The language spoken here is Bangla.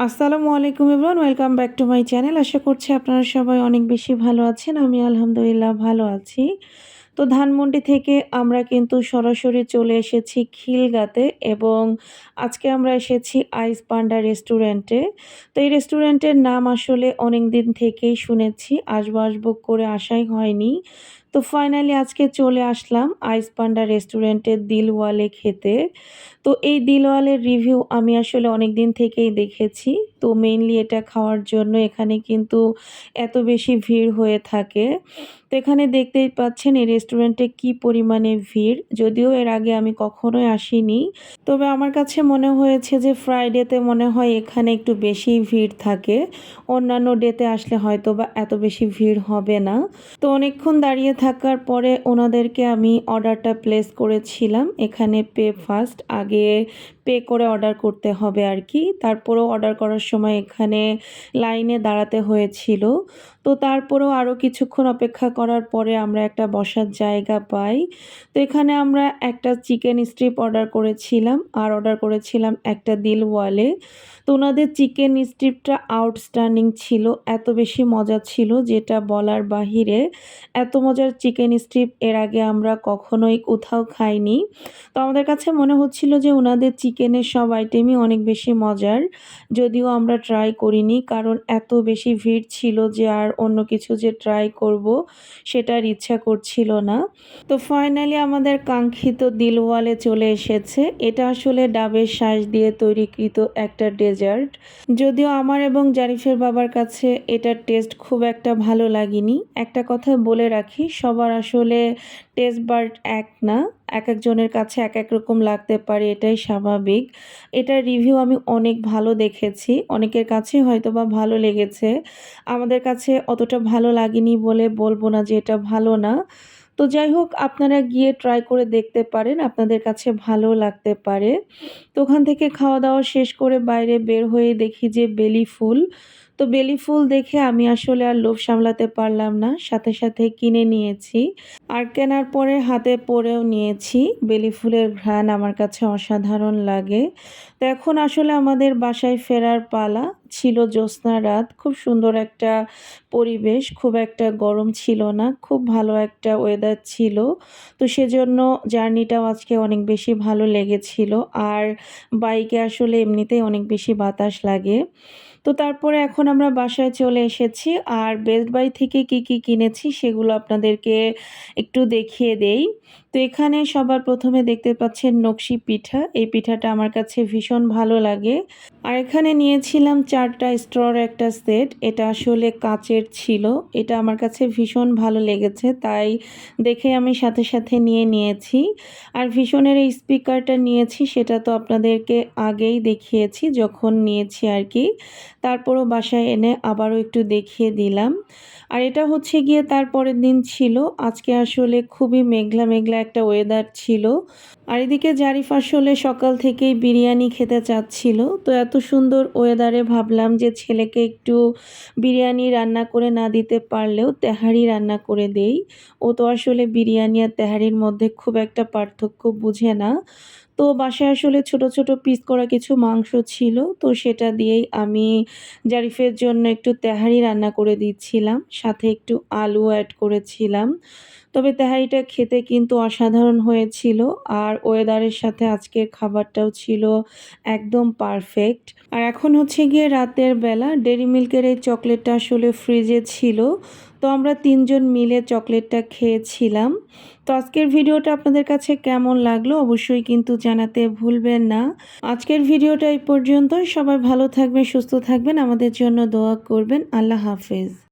আসসালামু আলাইকুম everyone, welcome back to my channel. আশা করছি আপনারা সবাই অনেক বেশি ভালো আছেন। আমি আলহামদুলিল্লাহ ভালো আছি। তো ধানমন্ডি থেকে আমরা কিন্তু সরাসরি চলে এসেছি খিলগাতে এবং আজকে আমরা এসেছি আইস পান্ডা রেস্টুরেন্টে। তো এই রেস্টুরেন্টের নাম আসলে অনেক দিন থেকেই শুনেছি, আসবো আসবো করে আসাই হয়নি। তো ফাইনালি আজকে চলে আসলাম আইস পান্ডা রেস্টুরেন্টের দিলওয়ালে খেতে। তো এই দিলওয়ালের রিভিউ আমি আসলে অনেক দিন থেকেই দেখেছি। তো মেইনলি এটা খাওয়ার জন্য এখানে কিন্তু এত বেশি ভিড় হয়ে থাকে। তো এখানে দেখতেই পাচ্ছেন এই রেস্টুরেন্টে কি পরিমাণে ভিড়। যদিও এর আগে আমি কখনোই আসিনি। তবে আমার কাছে মনে হয়েছে যে ফ্রাইডেতে মনে হয় এখানে একটু বেশিই ভিড় থাকে। অন্যান্য ডেতে আসলে হয়তোবা এত বেশি ভিড় হবে না। তো অনেকক্ষণ দাঁড়িয়ে থাকার পরে ওনাদেরকে আমি অর্ডারটা প্লেস করেছিলাম। এখানে পে ফার্স্ট, আগে পে করে অর্ডার করতে হবে আর কি। তারপরেও অর্ডার করার সময় এখানে লাইনে দাঁড়াতে হয়েছিল। তো তারপরেও আরও কিছুক্ষণ অপেক্ষা করার পরে আমরা একটা বসার জায়গা পাই। তো এখানে আমরা একটা চিকেন স্ট্রিপ অর্ডার করেছিলাম আর অর্ডার করেছিলাম একটা দিলওয়ালে। তো ওনাদের চিকেন স্ট্রিপটা আউটস্ট্যান্ডিং ছিল, এত বেশি মজা ছিল যেটা বলার বাহিরে। এত মজার চিকেন স্ট্রিপ এর আগে আমরা কখনোই কোথাও খাইনি। তো আমাদের কাছে মনে হচ্ছিল যে ওনাদের চিকেনের সব আইটেমই অনেক বেশি মজার, যদিও আমরা ট্রাই করিনি কারণ এত বেশি ভিড় ছিল যে আর অন্য কিছু যে ট্রাই করব সেটার ইচ্ছা করছিল না। তো ফাইনালি আমাদের কাঙ্ক্ষিত দিলওয়ালে চলে এসেছে। এটা আসলে ডাবের শাঁস দিয়ে তৈরিকৃত একটা ডেজার্ট। যদিও আমার এবং জারিফের বাবার কাছে এটার টেস্ট খুব একটা ভালো লাগেনি। একটা কথা বলে রাখি, সবার আসলে টেস্ট বাড এক না, এক একজনের কাছে এক এক রকম লাগতে পারে, এটাই স্বাভাবিক। এটার রিভিউ আমি অনেক ভালো দেখেছি, অনেকের কাছে হয়তো বা ভালো লেগেছে। আমাদের কাছে অতটা ভালো লাগেনি বলে বলবো না যে এটা ভালো না। তো যাই হোক, আপনারা গিয়ে ট্রাই করে দেখতে পারেন, আপনাদের কাছে ভালো লাগতে পারে। তো ওখান থেকে খাওয়া দাওয়া শেষ করে বাইরে বের হয়ে দেখি যে বেলি ফুল। তো বেলি ফুল দেখে আমি আসলে আর লোভ সামলাতে পারলাম না, সাথে সাথে কিনে নিয়েছি। আর কেনার পরে হাতে পরেও নিয়েছি। বেলি ফুলের ঘ্রাণ আমার কাছে অসাধারণ লাগে। তো এখন আসলে আমাদের বাসায় ফেরার পালা। ছিল জ্যোৎস্না রাত, খুব সুন্দর একটা পরিবেশ, খুব একটা গরম ছিল না, খুব ভালো একটা ওয়েদার ছিল। তো সেজন্য জার্নিটাও আজকে অনেক বেশি ভালো লেগেছিল। আর বাইকে আসলে এমনিতেই অনেক বেশি বাতাস লাগে। তো তারপরে এখন আমরা বাসায় চলে এসেছি। আর বেস্ট বাই থেকে কি কি কিনেছি সেগুলো আপনাদেরকে একটু দেখিয়ে দেই। তো এখানে সবার প্রথমে দেখতে পাচ্ছেন নকশি পিঠা। এই পিঠাটা আমার কাছে ভীষণ ভালো লাগে। আর এখানে নিয়েছিলাম 4টা স্ট্রর একটা সেট। এটা আসলে কাচের ছিল। এটা আমার কাছে ভীষণ ভালো লেগেছে, তাই দেখে আমি সাথে সাথে নিয়ে নিয়েছি। আর ভীষণের এই স্পিকারটা নিয়েছি, সেটা তো আপনাদেরকে আগেই দেখিয়েছি যখন নিয়েছি আর কি। তারপরও বাসায় এনে আবারও একটু দেখিয়ে দিলাম। আর এটা হচ্ছে গিয়ে তার পরের দিন ছিল। আজকে আসলে খুবই মেঘলা মেঘলা একটা ওয়েদার ছিল। আর এদিকে জারিফ আসলে সকাল থেকেই বিরিয়ানি খেতে চাচ্ছিল। তো এত সুন্দর ওয়েদারে ভাবলাম যে ছেলেকে একটু বিরিয়ানি রান্না করে না দিতে পারলেও তেহারি রান্না করে দেই। ও তো আসলে বিরিয়ানি আর তেহারির মধ্যে খুব একটা পার্থক্য বুঝে না। তো বাসায় আসলে ছোট ছোট পিস করা কিছু মাংস ছিল, তো সেটা দিয়েই আমি জারিফের জন্য একটু তেহারি রান্না করে দিচ্ছিলাম, সাথে একটু আলু অ্যাড করেছিলাম। তবে তেহারিটা খেতে কিন্তু অসাধারণ হয়েছিল। আর ওয়েদারের সাথে আজকের খাবারটাও ছিল একদম পারফেক্ট। আর এখন হচ্ছে গিয়ে রাতের বেলা। ডেইরি মিল্কের এই চকলেটটা আসলে ফ্রিজে ছিল, তো আমরা 3জন মিলে চকলেটটা খেয়েছিলাম। তো আজকের ভিডিওটা আপনাদের কাছে কেমন লাগলো অবশ্যই কিন্তু জানাতে ভুলবেন না। আজকের ভিডিওটা এই পর্যন্তই। সবাই ভালো থাকবেন, সুস্থ থাকবেন, আমাদের জন্য দোয়া করবেন। আল্লাহ হাফেজ।